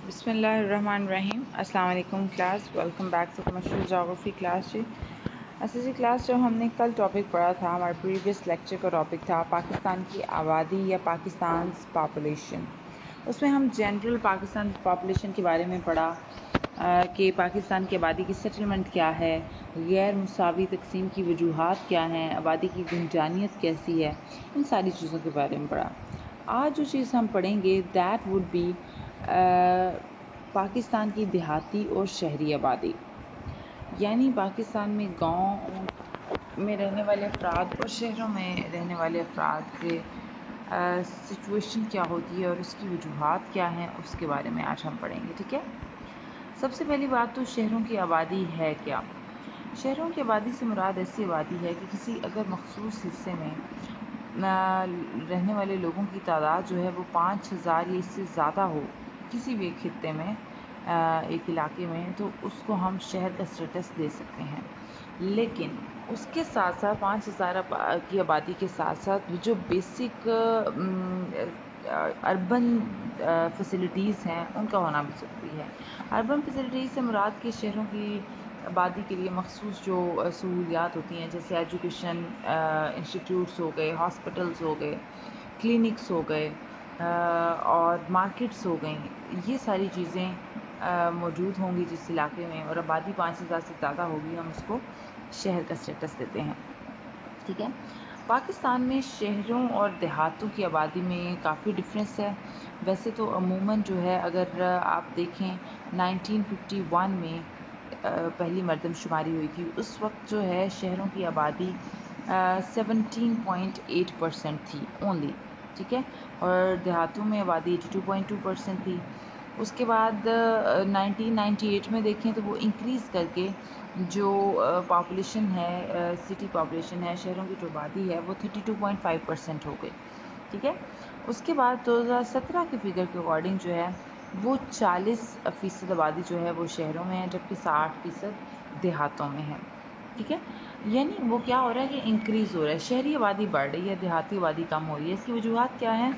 بسم اللہ الرحمن الرحیم. السلام علیکم class. Welcome back to commercial جغرافی کلاس. جی کلاس جو ہم نے کل ٹاپک پڑھا تھا، ہمارے پریویس لیکچر کا ٹاپک تھا پاکستان کی آبادی یا پاکستان پاپولیشن. اس میں ہم جنرل پاکستان پاپولیشن کے بارے میں پڑھا کہ پاکستان کی آبادی کی سیٹلمنٹ کیا ہے، غیر مساوی تقسیم کی وجوہات کیا ہیں، آبادی کی گنجانیت کیسی ہے، ان ساری چیزوں کے بارے میں پڑھا. آج جو چیز ہم پڑھیں گے دیٹ وڈ بی پاکستان کی دیہاتی اور شہری آبادی، یعنی پاکستان میں گاؤں میں رہنے والے افراد اور شہروں میں رہنے والے افراد کے سچویشن کیا ہوتی ہے اور اس کی وجوہات کیا ہیں، اس کے بارے میں آج ہم پڑھیں گے. ٹھیک ہے. سب سے پہلی بات تو شہروں کی آبادی ہے کیا. شہروں کی آبادی سے مراد ایسی آبادی ہے کہ کسی اگر مخصوص حصے میں رہنے والے لوگوں کی تعداد جو ہے وہ 5000 یا اس سے زیادہ ہو کسی بھی ایک خطے میں، ایک علاقے میں، تو اس کو ہم شہر کا اسٹیٹس دے سکتے ہیں. لیکن اس کے ساتھ ساتھ 5000 کی آبادی کے ساتھ ساتھ جو بیسک اربن فیسلٹیز ہیں ان کا ہونا بھی ضروری ہے. اربن فیسلٹیز سے مراد کی شہروں کی آبادی کے لیے مخصوص جو سہولیات ہوتی ہیں، جیسے ایجوکیشن انسٹیٹیوٹس ہو گئے، ہاسپٹلس ہو گئے، کلینکس ہو گئے اور مارکیٹس ہو گئیں، یہ ساری چیزیں موجود ہوں گی جس علاقے میں، اور آبادی 5000 سے زیادہ ہوگی، ہم اس کو شہر کا اسٹیٹس دیتے ہیں. ٹھیک ہے. پاکستان میں شہروں اور دیہاتوں کی آبادی میں کافی ڈفرینس ہے. ویسے تو عموماً جو ہے اگر آپ دیکھیں 1951 میں پہلی مردم شماری ہوئی تھی، اس وقت جو ہے شہروں کی آبادی 17.8% تھی اونلی. ٹھیک ہے. اور دیہاتوں میں آبادی 82.2% تھی. اس کے بعد 1998 میں دیکھیں تو وہ انکریز کر کے جو پاپولیشن ہے، سٹی پاپولیشن ہے، شہروں کی جو آبادی ہے وہ 32.5% ہو گئی. ٹھیک ہے. اس کے بعد 2017 کے فگر کے اکارڈنگ جو ہے وہ 40% آبادی جو ہے وہ شہروں میں ہے، جبکہ 60% دیہاتوں میں ہے. ٹھیک ہے. یعنی وہ کیا ہو رہا ہے کہ انکریز ہو رہا ہے، شہری آبادی بڑھ رہی ہے، دیہاتی آبادی کم ہو رہی ہے. اس کی وجوہات کیا ہیں؟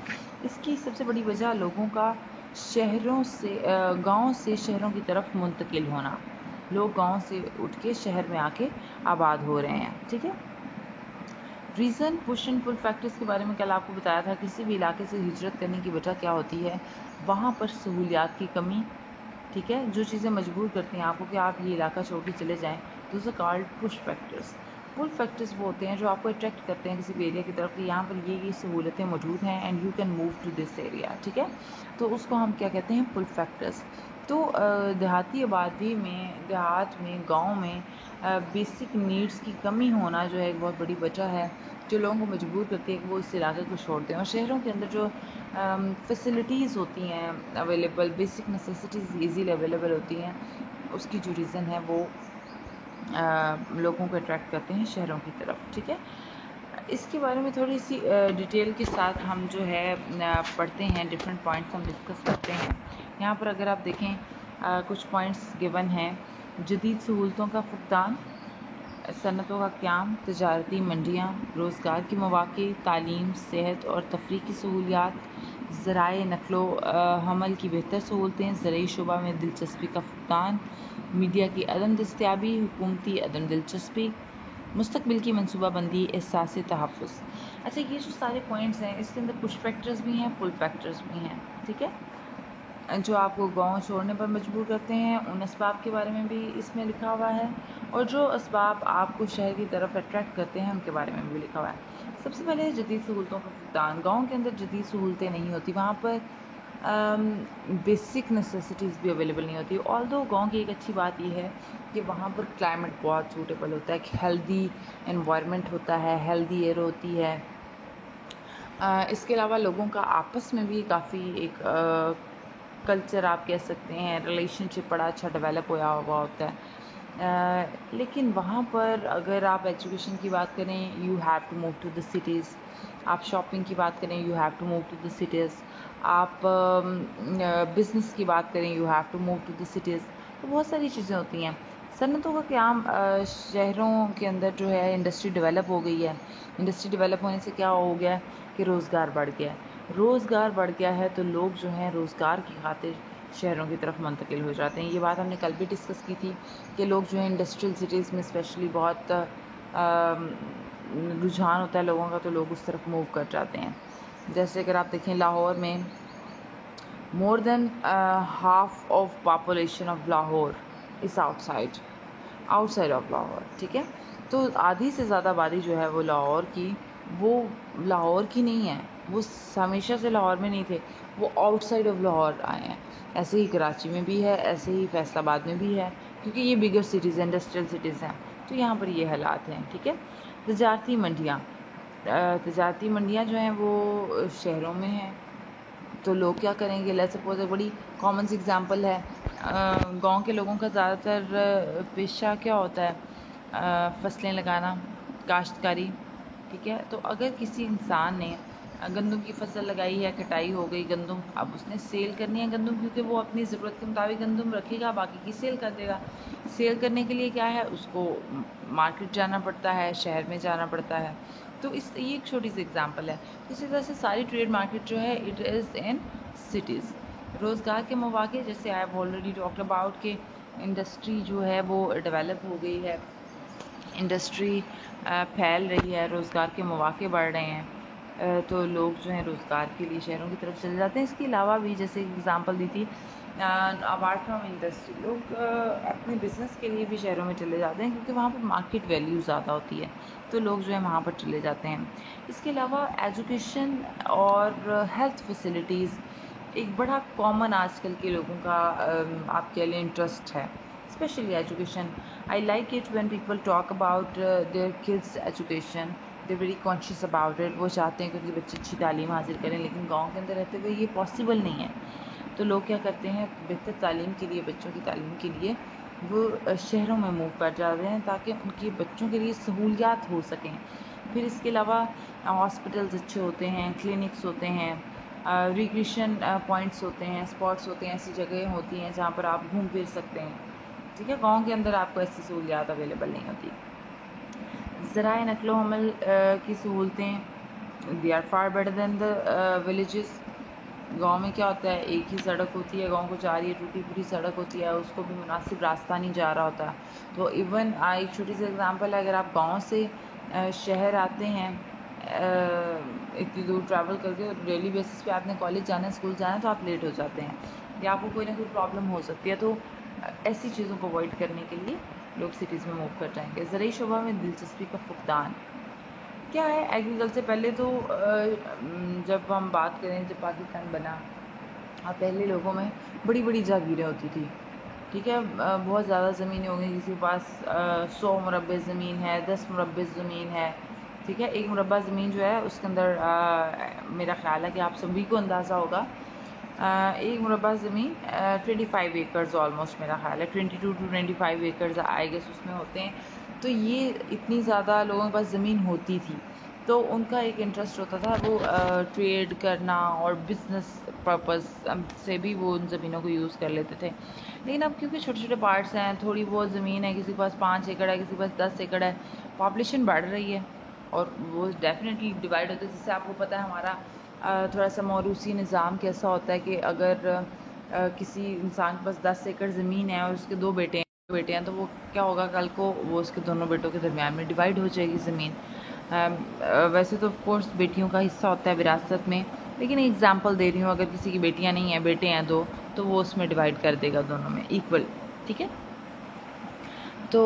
اس کی سب سے بڑی وجہ لوگوں کا شہروں سے گاؤں سے شہروں کی طرف منتقل ہونا. لوگ گاؤں سے اٹھ کے شہر میں آ کے آباد ہو رہے ہیں. ٹھیک ہے. Reason push and pull factors کے بارے میں کل آپ کو بتایا تھا. کسی بھی علاقے سے ہجرت کرنے کی وجہ کیا ہوتی ہے؟ وہاں پر سہولیات کی کمی. ٹھیک ہے. جو چیزیں مجبور کرتی ہیں آپ کو کہ آپ یہ علاقہ چھوڑ کے چلے جائیں، those are called push factors. Pull factors وہ ہوتے ہیں جو آپ کو اٹریکٹ کرتے ہیں کسی بھی ایریا کی طرف کہ یہاں پر یہ سہولتیں موجود ہیں and you can move to this area. ٹھیک ہے. تو اس کو ہم کیا کہتے ہیں؟ Pull factors. تو دیہاتی آبادی میں، دیہات میں، گاؤں میں بیسک نیڈس کی کمی ہونا جو ہے ایک بہت بڑی وجہ ہے جو لوگوں کو مجبور کرتی ہے کہ وہ اس علاقے کو چھوڑ دیں. اور شہروں کے اندر جو فیسلٹیز ہوتی ہیں available, basic necessities easily available ہوتی ہیں، اس کی جو ریزن ہے وہ لوگوں کو اٹریکٹ کرتے ہیں شہروں کی طرف. ٹھیک ہے. اس کے بارے میں تھوڑی سی ڈیٹیل کے ساتھ ہم جو ہے پڑھتے ہیں، ڈفرینٹ پوائنٹس ہم ڈسکس کرتے ہیں. یہاں پر اگر آپ دیکھیں کچھ پوائنٹس گیون ہیں: جدید سہولتوں کا فقدان، صنعتوں کا قیام، تجارتی منڈیاں، روزگار کے مواقع، تعلیم، صحت اور تفریح کی سہولیات، ذرائع نقل و حمل کی بہتر سہولتیں، زرعی شعبہ میں دلچسپی کا فقدان، میڈیا کی عدم دستیابی، حکومتی عدم دلچسپی، مستقبل کی منصوبہ بندی، احساس تحفظ. اچھا، یہ جو سارے پوائنٹس ہیں اس کے اندر پش فیکٹرز بھی ہیں، پل فیکٹرز بھی ہیں. ٹھیک ہے. جو آپ کو گاؤں چھوڑنے پر مجبور کرتے ہیں ان اسباب کے بارے میں بھی اس میں لکھا ہوا ہے، اور جو اسباب آپ کو شہر کی طرف اٹریکٹ کرتے ہیں ان کے بارے میں بھی لکھا ہوا ہے. سب سے پہلے جدید سہولتوں کا فقدان. گاؤں کے اندر جدید سہولتیں نہیں ہوتی، وہاں پر بیسک نیسیسٹیز بھی اویلیبل نہیں ہوتی. آلدو گاؤں کی ایک اچھی بات یہ ہے کہ وہاں پر کلائمیٹ بہت سوٹیبل ہوتا ہے، ایک ہیلدی انوائرمنٹ ہوتا ہے، ہیلدی ایئر ہوتی ہے. اس کے علاوہ لوگوں کا آپس میں بھی کافی ایک کلچر آپ کہہ سکتے ہیں، ریلیشن شپ بڑا اچھا ڈیولپ ہوا ہوا ہوتا ہے. لیکن وہاں پر اگر آپ ایجوکیشن کی بات کریں، you have to move to the cities. آپ شاپنگ کی بات کریں، you have to move to the cities. آپ بزنس کی بات کریں، you have to move to the cities. تو بہت ساری چیزیں ہوتی ہیں. صنعتوں کا قیام. شہروں کے اندر جو ہے انڈسٹری ڈیولپ ہو گئی ہے. انڈسٹری ڈیولپ ہونے سے کیا ہو گیا کہ روزگار بڑھ گیا ہے. روزگار بڑھ گیا ہے تو لوگ جو ہیں روزگار کی خاطر شہروں کی طرف منتقل ہو جاتے ہیں. یہ بات ہم نے کل بھی ڈسکس کی تھی کہ لوگ جو ہیں انڈسٹریل سٹیز میں اسپیشلی بہت رجحان ہوتا ہے لوگوں کا، تو لوگ اس طرف موو کر جاتے ہیں. جیسے اگر آپ دیکھیں لاہور میں more than half of population of Lahore is outside of Lahore. ٹھیک ہے، تو آدھی سے زیادہ آبادی جو ہے وہ لاہور کی نہیں ہے. وہ ہمیشہ سے لاہور میں نہیں تھے، وہ آؤٹ سائڈ آف لاہور آئے ہیں. ایسے ہی کراچی میں بھی ہے، ایسے ہی فیصل آباد میں بھی ہے، کیونکہ یہ بگر سٹیز ہیں، انڈسٹریل سٹیز ہیں، تو یہاں پر یہ حالات ہیں. ٹھیک ہے، تجارتی منڈیاں جو ہیں وہ شہروں میں ہیں. تو لوگ کیا کریں گے؟ لیٹس سپوز ایک بڑی کامن سی ایگزامپل ہے، گاؤں کے لوگوں کا زیادہ تر پیشہ کیا ہوتا ہے؟ فصلیں لگانا، کاشتکاری. ٹھیک ہے، تو اگر کسی انسان نے گندم کی فصل لگائی ہے، کٹائی ہو گئی گندم، اب اس نے سیل کرنی ہے گندم، کیونکہ وہ اپنی ضرورت کے مطابق گندم رکھے گا، باقی کی سیل کر دے گا. سیل کرنے کے لیے کیا ہے؟ اس کو مارکیٹ جانا پڑتا ہے، شہر میں جانا پڑتا ہے. تو یہ ایک چھوٹی سی ایگزامپل ہے. اسی طرح سے ساری ٹریڈ مارکیٹ جو ہے اٹ از ان سٹیز. روزگار کے مواقع، جیسے I have already talked about کہ انڈسٹری جو ہے وہ ڈیولپ ہو گئی ہے، انڈسٹری پھیل رہی ہے، روزگار کے مواقع بڑھ رہے ہیں، تو لوگ جو ہیں روزگار کے لیے شہروں کی طرف چلے جاتے ہیں. اس کے علاوہ بھی جیسے اگزامپل دی تھی، اپارٹ فرام انڈسٹری، لوگ اپنے بزنس کے لیے بھی شہروں میں چلے جاتے ہیں، کیونکہ وہاں پر مارکیٹ ویلیو زیادہ ہوتی ہے، تو لوگ جو ہے وہاں پر چلے جاتے ہیں. اس کے علاوہ ایجوکیشن اور ہیلتھ فیسلٹیز ایک بڑا کامن آج کل کے لوگوں کا آپ کہہ لیں انٹرسٹ ہے، specially education. I like it when people talk about their kids education, they very conscious about it. وہ چاہتے ہیں کہ ان کے بچے اچھی تعلیم حاصل کریں، لیکن گاؤں کے اندر رہتے ہوئے یہ پاسبل نہیں ہے. تو لوگ کیا کرتے ہیں؟ بہتر تعلیم کے لیے، بچوں کی تعلیم کے لیے وہ شہروں میں موو کر جاتے ہیں، تاکہ ان کے بچوں کے لیے سہولیات ہو سکیں. پھر اس کے علاوہ ہاسپٹلز اچھے ہوتے ہیں، کلینکس ہوتے ہیں، ریکریشن پوائنٹس ہوتے ہیں، اسپاٹس ہوتے ہیں، ایسی جگہیں ہوتی ہیں جہاں پر آپ گھوم پھر سکتے ہیں. ٹھیک ہے، گاؤں کے اندر آپ کو ایسی سہولیات اویلیبل نہیں ہوتی. ذرائع نقل و حمل کی سہولتیں they are far better than the villages. گاؤں میں کیا ہوتا ہے؟ ایک ہی سڑک ہوتی ہے، گاؤں کو جا رہی ہے، ٹوٹی پھوٹی سڑک ہوتی ہے، اس کو بھی مناسب راستہ نہیں جا رہا ہوتا. تو ایون ایک چھوٹی سی ایگزامپل ہے، اگر آپ گاؤں سے شہر آتے ہیں اتنی دور ٹریول کر کے، ڈیلی بیسس پہ آپ نے کالج جانا ہے، اسکول جانا ہے، تو آپ لیٹ ہو جاتے ہیں یا آپ کو کوئی نہ کوئی پرابلم ہو سکتی ہے. تو ایسی چیزوں کو اوائڈ کرنے کے لیے لوگ سٹیز میں موو کر جائیں گے. زرعی شعبہ میں دلچسپی کا فقدان کیا ہے؟ ایگریکلچر سے پہلے تو جب ہم بات کریں، جب پاکستان بنا، پہلے لوگوں میں بڑی بڑی جاگیریں ہوتی تھی. ٹھیک ہے، بہت زیادہ زمینیں ہوں گی، کسی کے پاس 100 مربع زمین ہے، 10 مربع زمین ہے. ٹھیک ہے، ایک مربع زمین جو ہے اس کے اندر میرا خیال ہے کہ آپ سبھی کو اندازہ ہوگا، ایک مربع زمین 25 ایکرز آلموسٹ، میرا خیال ہے 22 to 25 ایکرز آئی گیس اس میں ہوتے ہیں. تو یہ اتنی زیادہ لوگوں کے پاس زمین ہوتی تھی، تو ان کا ایک انٹرسٹ ہوتا تھا وہ ٹریڈ کرنا اور بزنس پرپز سے بھی وہ ان زمینوں کو یوز کر لیتے تھے. لیکن اب کیونکہ چھوٹے چھوٹے پارٹس ہیں، تھوڑی بہت زمین ہے، کسی کے پاس 5 ایکڑ ہے، کسی کے پاس 10 ایکڑ ہے، پاپولیشن بڑھ رہی ہے اور وہ ڈیفینیٹلی ڈیوائڈ ہوتے ہیں. جس سے آپ کو پتہ ہے ہمارا تھوڑا سا موروثی نظام کیسا ہوتا ہے کہ اگر کسی انسان کے پاس 10 ایکڑ زمین ہے اور اس کے 2 بیٹے ہیں، تو وہ کیا ہوگا کل کو؟ وہ اس کے دونوں بیٹوں کے درمیان میں ڈیوائڈ ہو جائے گی زمین. ویسے تو آف کورس بیٹیوں کا حصہ ہوتا ہے وراثت میں، لیکن ایگزامپل دے رہی ہوں، اگر کسی کی بیٹیاں نہیں ہیں، بیٹے ہیں 2، تو وہ اس میں ڈیوائڈ کر دے گا دونوں میں ایکول. ٹھیک ہے، تو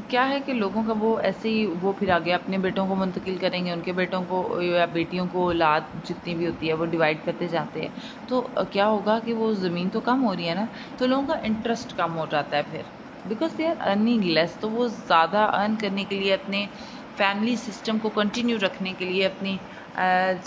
کیا ہے کہ لوگوں کا وہ ایسے ہی وہ پھر آگے اپنے بیٹوں کو منتقل کریں گے، ان کے بیٹوں کو یا بیٹیوں کو، اولاد جتنی بھی ہوتی ہے وہ ڈیوائڈ کرتے جاتے ہیں. تو کیا ہوگا کہ وہ زمین تو کم ہو رہی ہے نا، تو لوگوں کا انٹرسٹ کم ہو جاتا ہے پھر، بیکاز دے آر ارننگ لیس. تو وہ زیادہ ارن کرنے کے لیے، اپنے فیملی سسٹم کو کنٹینیو رکھنے کے لیے، اپنی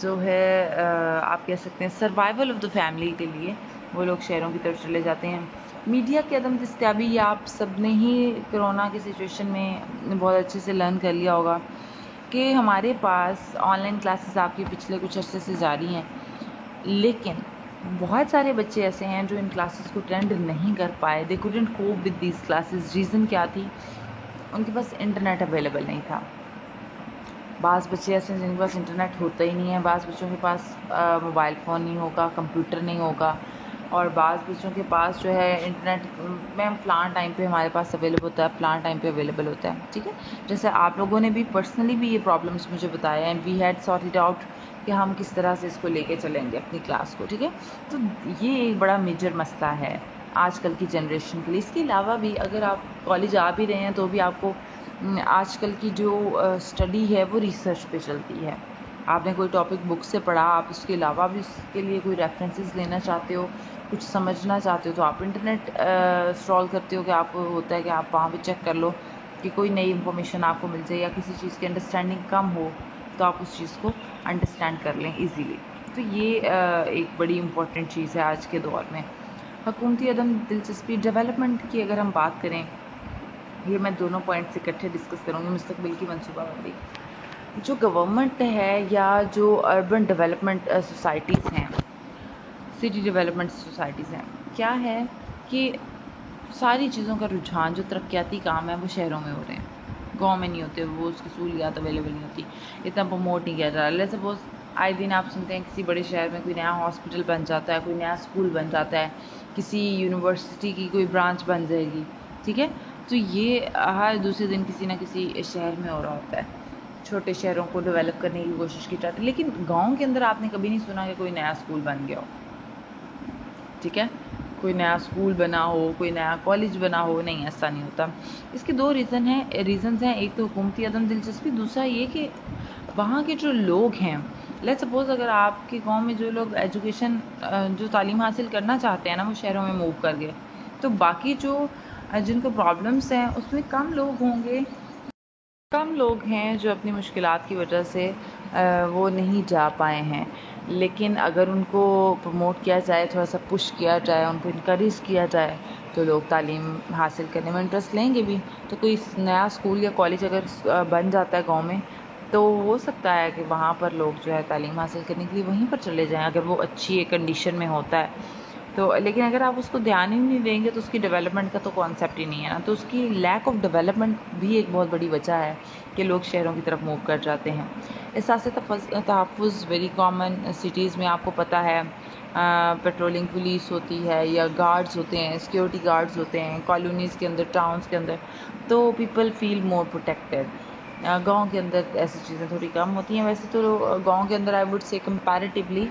جو ہے آپ کہہ سکتے ہیں سروائیول آف دا فیملی کے لیے، وہ لوگ شہروں کی طرف چلے جاتے ہیں. میڈیا کی عدم دستیابی، یا آپ سب نے ہی کرونا کی سچویشن میں بہت اچھے سے لرن کر لیا ہوگا کہ ہمارے پاس آن لائن کلاسز آپ کی پچھلے کچھ عرصے سے جاری ہیں، لیکن بہت سارے بچے ایسے ہیں جو ان کلاسز کو اٹینڈ نہیں کر پائے. They couldn't cope with these classes. Reason کیا تھی؟ ان کے پاس انٹرنیٹ اویلیبل نہیں تھا. بعض بچے ایسے ہیں جن کے پاس انٹرنیٹ ہوتا ہی نہیں ہے، بعض بچوں کے پاس موبائل فون نہیں ہوگا، کمپیوٹر نہیں ہوگا. اور بعض بچوں کے پاس جو ہے انٹرنیٹ میم فلاں ٹائم پہ ہمارے پاس اویلیبل ہوتا ہے، فلاں ٹائم پہ اویلیبل ہوتا ہے، ٹھیک ہے. جیسے آپ لوگوں نے بھی پرسنلی بھی یہ پرابلمس مجھے بتایا، and we had sort it out کہ ہم کس طرح سے اس کو لے کے چلیں گے اپنی کلاس کو، ٹھیک ہے. تو یہ ایک بڑا میجر مسئلہ ہے آج کل کی جنریشن کے لیے. اس کے علاوہ بھی اگر آپ کالج آ بھی رہے ہیں تو بھی آپ کو آج کل کی جو اسٹڈی ہے وہ ریسرچ پہ چلتی ہے. آپ نے کوئی ٹاپک بک سے پڑھا، آپ اس کے علاوہ بھی اس کے لیے کوئی ریفرنسز لینا چاہتے ہو، کچھ سمجھنا چاہتے ہو، تو آپ انٹرنیٹ اسٹرال کرتے ہو کہ آپ کو ہوتا ہے کہ آپ وہاں پہ چیک کر لو کہ کوئی نئی انفارمیشن آپ کو مل جائے، یا کسی چیز کی انڈرسٹینڈنگ کم ہو تو آپ اس چیز کو انڈرسٹینڈ کر لیں ایزیلی. تو یہ ایک بڑی امپورٹنٹ چیز ہے آج کے دور میں. حکومتی عدم دلچسپی ڈیولپمنٹ کی اگر ہم بات کریں، یہ میں دونوں پوائنٹس اکٹھے ڈسکس کروں گی. مستقبل کی منصوبہ بندی جو گورنمنٹ ہے یا جو اربن ڈیولپمنٹ سوسائٹیز ہیں، سٹی ڈیولپمنٹ سوسائٹیز ہیں، کیا ہے کہ ساری چیزوں کا رجحان جو ترقیاتی کام ہے وہ شہروں میں ہو رہے ہیں، گاؤں میں نہیں ہوتے. وہ اس کی سہولیات اویلیبل نہیں ہوتی، اتنا پروموٹ نہیں کیا جا رہا. لیٹس سپوز آئے دن آپ سنتے ہیں کسی بڑے شہر میں کوئی نیا ہاسپٹل بن جاتا ہے، کوئی نیا اسکول بن جاتا ہے، کسی یونیورسٹی کی کوئی برانچ بن جائے گی، ٹھیک ہے. تو یہ ہر دوسرے دن کسی نہ کسی شہر میں ہو رہا ہوتا ہے. چھوٹے شہروں کو ڈیولپ کرنے کی کوشش کی جاتی ہے، لیکن گاؤں کے اندر آپ نے کبھی نہیں سنا کہ کوئی نیا اسکول بن گیا ہو، ٹھیک ہے. کوئی نیا اسکول بنا ہو، کوئی نیا کالج بنا ہو، نہیں، ایسا نہیں ہوتا. اس کے دو ریزنز ہیں. ایک تو حکومتی عدم دلچسپی، دوسرا یہ کہ وہاں کے جو لوگ ہیں. لیٹس سپوز اگر آپ کے گاؤں میں جو لوگ ایجوکیشن جو تعلیم حاصل کرنا چاہتے ہیں نا، وہ شہروں میں موو کر گئے، تو باقی جو جن کو پرابلمس ہیں اس میں کم لوگ ہوں گے، کم لوگ ہیں جو اپنی مشکلات کی وجہ سے وہ نہیں جا پائے ہیں. لیکن اگر ان کو پروموٹ کیا جائے، تھوڑا سا پش کیا جائے، ان کو انکریج کیا جائے، تو لوگ تعلیم حاصل کرنے میں انٹرسٹ لیں گے بھی. تو کوئی نیا اسکول یا کالج اگر بن جاتا ہے گاؤں میں، تو ہو سکتا ہے کہ وہاں پر لوگ جو ہے تعلیم حاصل کرنے کے لیے وہیں پر چلے جائیں، اگر وہ اچھی کنڈیشن میں ہوتا ہے تو. لیکن اگر آپ اس کو دھیان ہی نہیں دیں گے تو اس کی ڈیولپمنٹ کا تو کانسیپٹ ہی نہیں ہے نا. تو اس کی لیک آف ڈیولپمنٹ بھی ایک بہت بڑی وجہ ہے کہ لوگ شہروں کی طرف موو کر جاتے ہیں. احساس تحفظ ویری کامن سٹیز میں. آپ کو پتہ ہے پیٹرولنگ پولیس ہوتی ہے یا گارڈز ہوتے ہیں، سیکیورٹی گارڈز ہوتے ہیں کالونیز کے اندر، ٹاؤنز کے اندر، تو پیپل فیل مور پروٹیکٹیڈ. گاؤں کے اندر ایسی چیزیں تھوڑی کم ہوتی ہیں. ویسے تو گاؤں کے اندر آئی ووڈ سے کمپیریٹیولی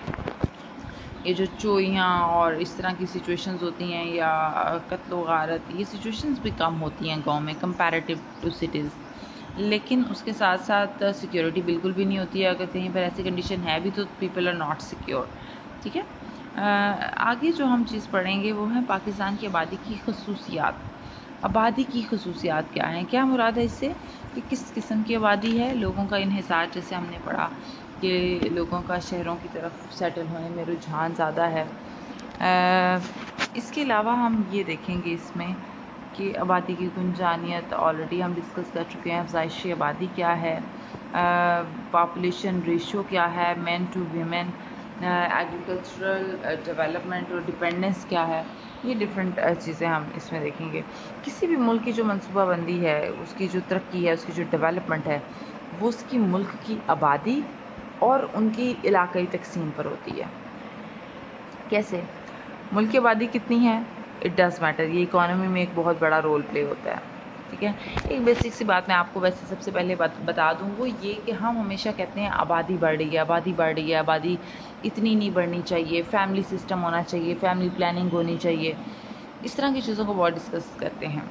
یہ جو چوریاں اور اس طرح کی سچویشنز ہوتی ہیں یا قتل و غارت، یہ سچویشنز بھی کم ہوتی ہیں گاؤں میں کمپیریٹیو ٹو سٹیز. لیکن اس کے ساتھ ساتھ سیکیورٹی بالکل بھی نہیں ہوتی ہے. اگر کہیں پر ایسی کنڈیشن ہے بھی تو پیپل آر ناٹ سیکیور، ٹھیک ہے. آگے جو ہم چیز پڑھیں گے وہ ہے پاکستان کی آبادی کی خصوصیات. آبادی کی خصوصیات کیا ہیں؟ کیا مراد ہے اس سے کہ کس قسم کی آبادی ہے؟ لوگوں کا انحصار، جیسے ہم نے پڑھا کہ لوگوں کا شہروں کی طرف سیٹل ہونے میں رجحان زیادہ ہے. اس کے علاوہ ہم یہ دیکھیں گے اس میں کہ آبادی کی گنجانیت آلریڈی ہم ڈسکس کر چکے ہیں. افزائشی آبادی کیا ہے، پاپولیشن ریشو کیا ہے، مین ٹو ویمن، ایگریکلچرل ڈیولپمنٹ اور ڈپینڈنس کیا ہے. یہ ڈفرینٹ چیزیں ہم اس میں دیکھیں گے. کسی بھی ملک کی جو منصوبہ بندی ہے، اس کی جو ترقی ہے، اس کی جو ڈیولپمنٹ ہے، وہ اس کی ملک کی آبادی اور ان کی علاقائی تقسیم پر ہوتی ہے. کیسے؟ ملک کی آبادی کتنی ہے، اٹ ڈز میٹر. یہ اکانومی میں ایک بہت بڑا رول پلے ہوتا ہے، ٹھیک ہے. ایک بیسک سی بات میں آپ کو ویسے سب سے پہلے بتا دوں، وہ یہ کہ ہم ہمیشہ کہتے ہیں آبادی بڑھ رہی ہے، آبادی بڑھ رہی ہے، آبادی اتنی نہیں بڑھنی چاہیے، فیملی سسٹم ہونا چاہیے، فیملی پلاننگ ہونی چاہیے. اس طرح کی چیزوں کو بہت ڈسکس کرتے ہیں.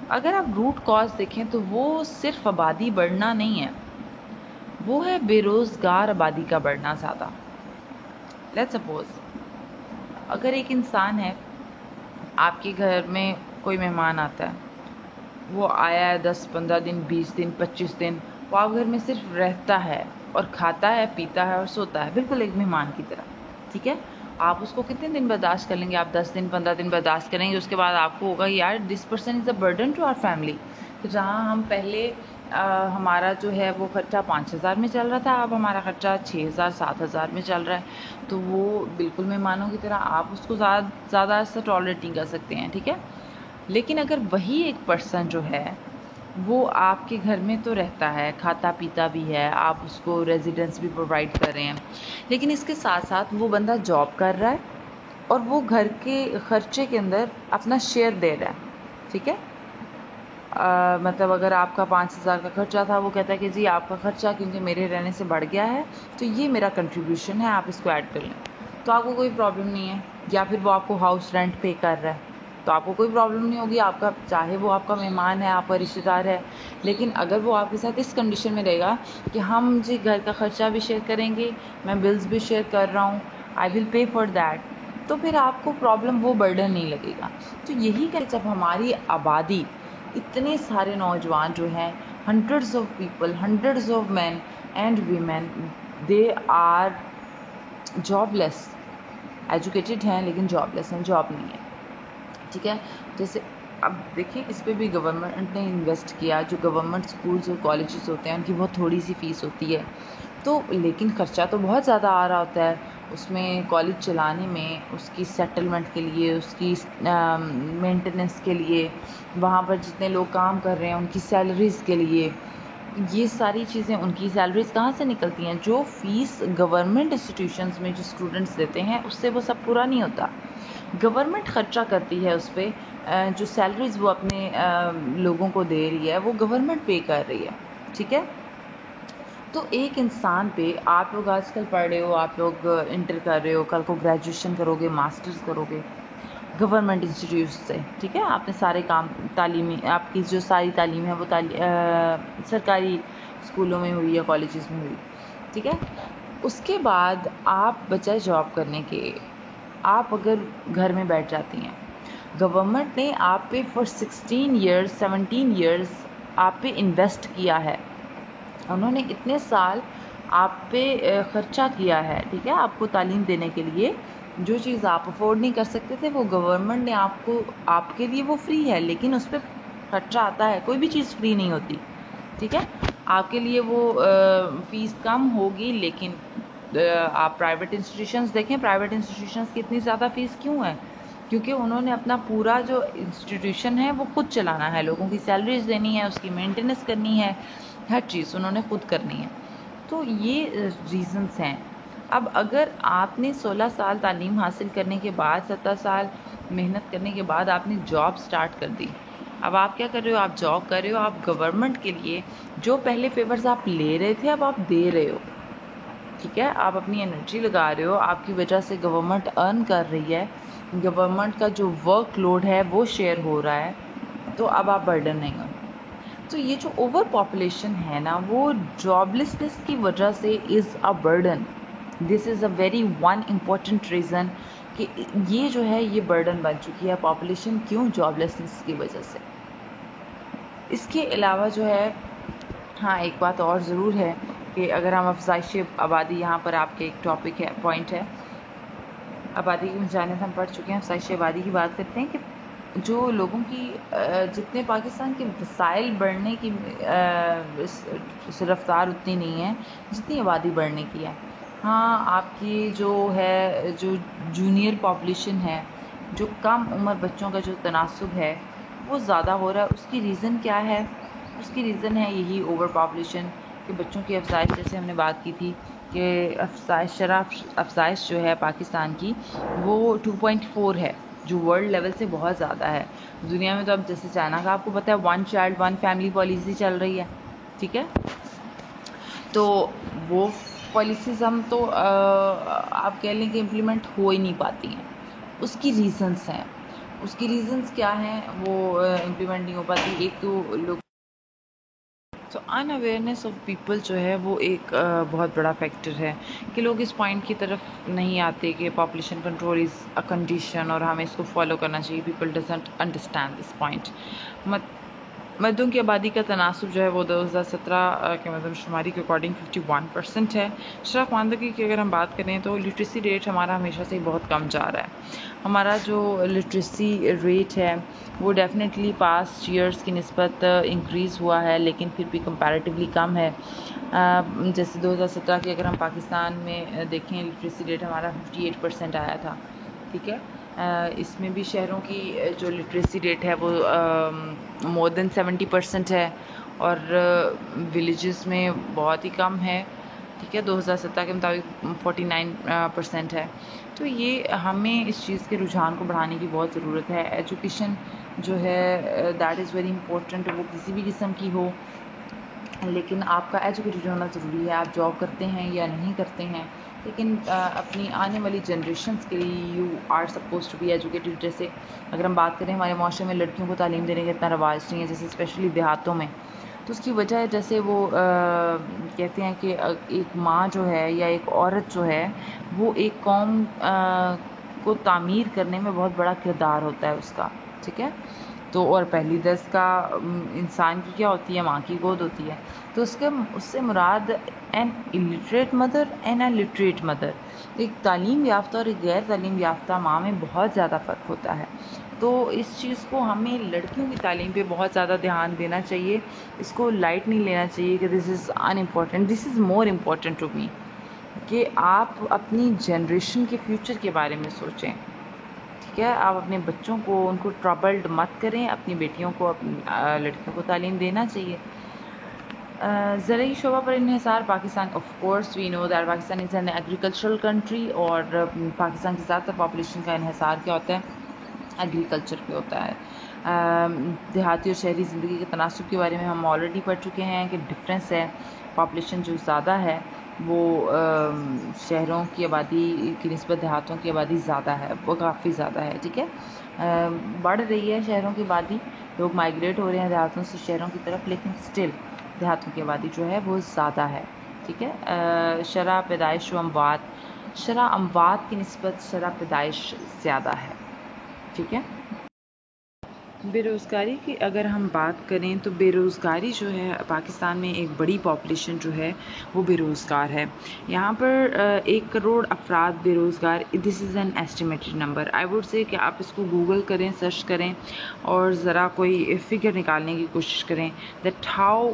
اگر آپ روٹ کاز دیکھیں تو وہ صرف آبادی بڑھنا نہیں ہے، وہ ہے بے روزگار آبادی کا بڑھنا زیادہ. لیٹس سپوز اگر ایک انسان ہے، آپ کے گھر میں کوئی مہمان آتا ہے، وہ آیا ہے 10-15 دن، 20 دن، 25 دن، وہ آپ گھر میں صرف رہتا ہے اور کھاتا ہے، پیتا ہے اور سوتا ہے، بالکل ایک مہمان کی طرح، ٹھیک ہے. آپ اس کو کتنے دن برداشت کر لیں گے؟ آپ 10 دن 15 دن برداشت کریں گے. اس کے بعد آپ کو ہوگا یار this person is a burden to our family. تو جہاں ہم پہلے ہمارا جو ہے وہ خرچہ 5,000 میں چل رہا تھا، اب ہمارا خرچہ 6,000-7,000 میں چل رہا ہے. تو وہ بالکل مہمانوں کی طرح آپ اس کو زیادہ ایسا ٹالریٹ نہیں کر سکتے ہیں، ٹھیک ہے. لیکن اگر وہی ایک پرسن جو ہے وہ آپ کے گھر میں تو رہتا ہے، کھاتا پیتا بھی ہے، آپ اس کو ریزیڈنس بھی پرووائڈ کر رہے ہیں، لیکن اس کے ساتھ ساتھ وہ بندہ جاب کر رہا ہے، اور وہ گھر کے خرچے کے اندر اپنا شیئر دے رہا ہے. ٹھیک ہے، مطلب اگر آپ کا 5,000 کا خرچہ تھا، وہ کہتا ہے کہ جی آپ کا خرچہ کیونکہ میرے رہنے سے بڑھ گیا ہے تو یہ میرا کنٹریبیوشن ہے، آپ اس کو ایڈ کر لیں، تو آپ کو کوئی پرابلم نہیں ہے. یا پھر وہ آپ کو ہاؤس رینٹ پے کر رہا ہے تو آپ کو کوئی پرابلم نہیں ہوگی. آپ کا چاہے وہ آپ کا مہمان ہے، آپ کا رشتہ دار ہے، لیکن اگر وہ آپ کے ساتھ اس کنڈیشن میں رہے گا کہ ہم جی گھر کا خرچہ بھی شیئر کریں گے، میں بلز بھی شیئر کر رہا ہوں، آئی ول پے فار دیٹ، تو پھر آپ کو پرابلم وہ برڈن نہیں لگے گا. تو یہی کہ جب ہماری آبادی اتنے سارے نوجوان جو ہیں، hundreds of people, hundreds of men and women, they are jobless, educated ہیں لیکن جاب لیس ہیں، جاب نہیں ہے. ٹھیک ہے، جیسے اب دیکھیں اس پہ بھی گورنمنٹ نے انویسٹ کیا. جو گورنمنٹ اسکولز اور کالجز ہوتے ہیں ان کی بہت تھوڑی سی فیس ہوتی ہے، تو لیکن خرچہ تو بہت زیادہ آ رہا ہوتا ہے اس میں، کالج چلانے میں، اس کی سیٹلمنٹ کے لیے، اس کی مینٹیننس کے لیے، وہاں پر جتنے لوگ کام کر رہے ہیں ان کی سیلریز کے لیے. یہ ساری چیزیں، ان کی سیلریز کہاں سے نکلتی ہیں؟ جو فیس گورنمنٹ انسٹیٹیوشنز میں جو اسٹوڈنٹس دیتے ہیں اس سے وہ سب پورا نہیں ہوتا. گورنمنٹ خرچہ کرتی ہے اس پہ، جو سیلریز وہ اپنے لوگوں کو دے رہی ہے وہ گورنمنٹ پے کر رہی ہے. ٹھیک ہے، تو ایک انسان پہ، آپ لوگ آج کل پڑھ رہے ہو، آپ لوگ انٹر کر رہے ہو، کل کو گریجویشن کرو گے، ماسٹرز کرو گے گورنمنٹ انسٹیٹیوٹ سے. ٹھیک ہے، آپ نے سارے کام تعلیمی، آپ کی جو ساری تعلیم ہے وہ سرکاری اسکولوں میں ہوئی یا کالجز میں ہوئی. ٹھیک ہے، اس کے بعد آپ بچائے جاب کرنے کے، آپ اگر گھر میں بیٹھ جاتی ہیں، گورنمنٹ نے آپ پہ فار 16 ایئرس 17 ایئرس آپ پہ انویسٹ کیا ہے، انہوں نے اتنے سال آپ پہ خرچہ کیا ہے. ٹھیک ہے، آپ کو تعلیم دینے کے لیے جو چیز آپ افورڈ نہیں کر سکتے تھے وہ گورنمنٹ نے آپ کے لیے وہ فری ہے، لیکن اس پہ خرچہ آتا ہے، کوئی بھی چیز فری نہیں ہوتی. ٹھیک ہے، آپ کے لیے وہ فیس کم ہوگی، لیکن آپ پرائیویٹ انسٹیٹیوشنز دیکھیں، پرائیویٹ انسٹیٹیوشنز کی اتنی زیادہ فیس کیوں ہے؟ کیونکہ انہوں نے اپنا پورا جو انسٹیٹیوشن ہے وہ خود چلانا ہے، لوگوں کی سیلریز دینی ہے، اس کی مینٹیننس کرنی ہے، ہر چیز انہوں نے خود کرنی ہے. تو یہ ریزنز ہیں. اب اگر آپ نے 16 سال تعلیم حاصل کرنے کے بعد، 17 سال محنت کرنے کے بعد آپ نے جاب سٹارٹ کر دی، اب آپ کیا کر رہے ہو؟ آپ جاب کر رہے ہو، آپ گورنمنٹ کے لیے جو پہلے فیورز آپ لے رہے تھے اب آپ دے رہے ہو. ٹھیک ہے، آپ اپنی انرجی لگا رہے ہو، آپ کی وجہ سے گورنمنٹ ارن کر رہی ہے، گورنمنٹ کا جو ورک لوڈ ہے وہ شیئر ہو رہا ہے، تو اب آپ برڈن نہیں ہو. تو یہ جو اوور پاپولیشن ہے نا، وہ جاب لیسنس کی وجہ سے is a burden. This is a very one important reason کہ یہ جو ہے یہ برڈن بن چکی ہے پاپولیشن. کیوں؟ جاب لیسنس کی وجہ سے. اس کے علاوہ جو ہے، ہاں ایک بات اور ضرور ہے کہ اگر ہم افزائش آبادی، یہاں پر آپ کے ایک ٹاپک ہے، پوائنٹ ہے، آبادی کی جانب ہم پڑھ چکے ہیں، افزائش آبادی کی بات کرتے ہیں کہ جو لوگوں کی جتنے پاکستان کے وسائل بڑھنے کی رفتار اتنی نہیں ہے جتنی آبادی بڑھنے کی ہے. ہاں آپ کی جو ہے، جو جونیئر پاپولیشن ہے، جو کم عمر بچوں کا جو تناسب ہے وہ زیادہ ہو رہا ہے. اس کی ریزن کیا ہے؟ اس کی ریزن ہے یہی اوور پاپولیشن، کہ بچوں کی افزائش، جیسے ہم نے بات کی تھی کہ افزائش جو ہے پاکستان کی وہ 2.4 ہے، جو ورلڈ لیول سے بہت زیادہ ہے. دنیا میں تو اب جیسے چائنا کا آپ کو پتہ ہے 1 چائلڈ 1 فیملی پالیسی چل رہی ہے. ٹھیک ہے، تو وہ پالیسیز ہم تو آپ کہہ لیں کہ امپلیمنٹ ہو ہی نہیں پاتی ہیں. اس کی ریزنز ہیں، اس کی ریزنز کیا ہیں وہ امپلیمنٹ نہیں ہو پاتی؟ ایک تو لوگ، تو ان اویئرنیس آف پیپل جو ہے وہ ایک بہت بڑا فیکٹر ہے کہ لوگ اس پوائنٹ کی طرف نہیں آتے کہ population control is a condition اور ہمیں اس کو فالو کرنا چاہیے. People doesn't understand this point. مردوں کی آبادی کا تناسب جو ہے وہ 2017 کے مردم شماری کے اکارڈنگ 51% ہے. شرح خواندگی کی اگر ہم بات کریں تو لٹریسی ریٹ ہمارا ہمیشہ سے بہت کم جا رہا ہے. ہمارا جو لٹریسی ریٹ ہے وہ ڈیفینیٹلی پاسٹ ایئرس کی نسبت انکریز ہوا ہے، لیکن پھر بھی کمپیریٹیولی کم ہے. جیسے 2017 کی اگر ہم پاکستان میں دیکھیں، لٹریسی ریٹ ہمارا 58% آیا تھا. ٹھیک ہے، اس میں بھی شہروں کی جو لٹریسی ریٹ ہے وہ مور دین 70% ہے، اور ولیجز میں بہت ہی کم ہے. ٹھیک ہے، 2017 کے مطابق 49% ہے. تو یہ ہمیں اس چیز کے رجحان کو بڑھانے کی بہت ضرورت ہے. ایجوکیشن جو ہے دیٹ از ویری امپورٹنٹ، وہ کسی بھی قسم کی ہو، لیکن آپ کا ایجوکیٹڈ ہونا ضروری ہے. آپ جاب کرتے ہیں یا نہیں کرتے ہیں، لیکن اپنی آنے والی جنریشنس کے لیے you are suppose to be educated. جیسے اگر ہم بات کریں ہمارے معاشرے میں لڑکیوں کو تعلیم دینے کا اتنا رواج نہیں ہے، جیسے اسپیشلی دیہاتوں میں، تو اس کی وجہ ہے جیسے وہ کہتے ہیں کہ ایک ماں جو ہے یا ایک عورت جو ہے وہ ایک قوم کو تعمیر کرنے میں بہت بڑا کردار ہوتا ہے اس کا. ٹھیک ہے، تو اور پہلی درس کا انسان کی کیا ہوتی ہے؟ ماں کی گود ہوتی ہے. تو اس سے مراد an illiterate mother and a literate mother. ایک تعلیم یافتہ اور ایک غیر تعلیم یافتہ ماں میں بہت زیادہ فرق ہوتا ہے. تو اس چیز کو ہمیں لڑکیوں کی تعلیم پہ بہت زیادہ دھیان دینا چاہیے. اس کو لائٹ نہیں لینا چاہیے کہ this is unimportant, this is more important to me, کہ آپ اپنی جنریشن کے فیوچر کے بارے میں سوچیں. ٹھیک ہے، آپ اپنے بچوں کو ان کو ٹربلڈ مت کریں. اپنی بیٹیوں کو لڑکیوں کو تعلیم دینا چاہیے. زرعی شعبہ پر انحصار Pakistan, of course we know that Pakistan is an agricultural country, اور پاکستان کی زیادہ تر پاپولیشن کا انحصار کیا ہوتا ہے؟ ایگریکلچر پہ ہوتا ہے. دیہاتی اور شہری زندگی کے تناسب کے بارے میں ہم آلریڈی پڑھ چکے ہیں کہ ڈفرینس ہے. پاپولیشن جو زیادہ ہے وہ شہروں کی آبادی کی نسبت دیہاتوں کی آبادی زیادہ ہے، وہ کافی زیادہ ہے. ٹھیک ہے، بڑھ رہی ہے شہروں کی آبادی، لوگ مائگریٹ ہو رہے ہیں دیہاتوں سے شہروں کی طرف، لیکن سٹل دیہاتوں کی آبادی جو ہے وہ زیادہ ہے. ٹھیک ہے، شرح پیدائش و اموات، شرح اموات کی نسبت شرح پیدائش زیادہ ہے. ٹھیک ہے، بے روزگاری کی اگر ہم بات کریں تو بے روزگاری جو ہے پاکستان میں ایک بڑی پاپولیشن جو ہے وہ بے روزگار ہے. یہاں پر 1 کروڑ افراد بے روزگار، this is an estimated number. I would say کہ آپ اس کو گوگل کریں، سرچ کریں اور ذرا کوئی فگر نکالنے کی کوشش کریں that how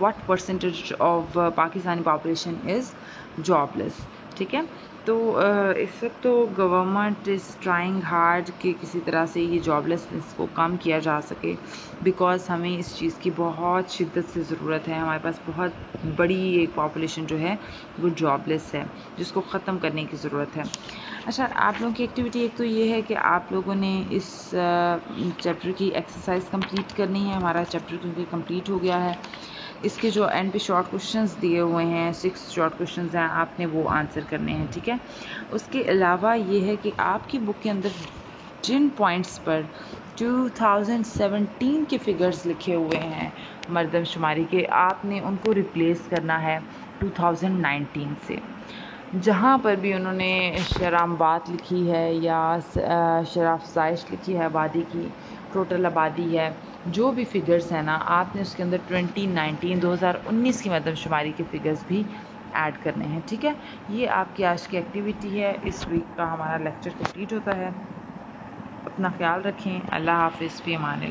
what percentage of Pakistani population is jobless. ٹھیک ہے، تو اس وقت تو گورنمنٹ از ٹرائنگ ہارڈ کہ کسی طرح سے یہ جاب لیسنس کو کم کیا جا سکے، بیکاز ہمیں اس چیز کی بہت شدت سے ضرورت ہے. ہمارے پاس بہت بڑی ایک پاپولیشن جو ہے وہ جاب لیس ہے، جس کو ختم کرنے کی ضرورت ہے. اچھا، آپ لوگوں کی ایکٹیویٹی ایک تو یہ ہے کہ آپ لوگوں نے اس چیپٹر کی ایکسرسائز کمپلیٹ کرنی ہے. ہمارا چیپٹر کیونکہ کمپلیٹ ہو گیا ہے. اس کے جو اینڈ پہ شارٹ کوشچنز دیے ہوئے ہیں، 6 شارٹ کوشچنز ہیں، آپ نے وہ آنسر کرنے ہیں. ٹھیک ہے، اس کے علاوہ یہ ہے کہ آپ کی بک کے اندر جن پوائنٹس پر 2017 کے فگرز لکھے ہوئے ہیں مردم شماری کے، آپ نے ان کو ریپلیس کرنا ہے 2019 سے. جہاں پر بھی انہوں نے شرح اموات لکھی ہے یا شرح افزائش لکھی ہے آبادی کی، ٹوٹل آبادی ہے، جو بھی فگرز ہیں نا، آپ نے اس کے اندر 2019 کی مردم شماری کے فگرز بھی ایڈ کرنے ہیں. ٹھیک ہے، یہ آپ کی آج کی ایکٹیویٹی ہے. اس ویک کا ہمارا لیکچر کمپلیٹ ہوتا ہے. اپنا خیال رکھیں. اللہ حافظ، فی امان اللہ.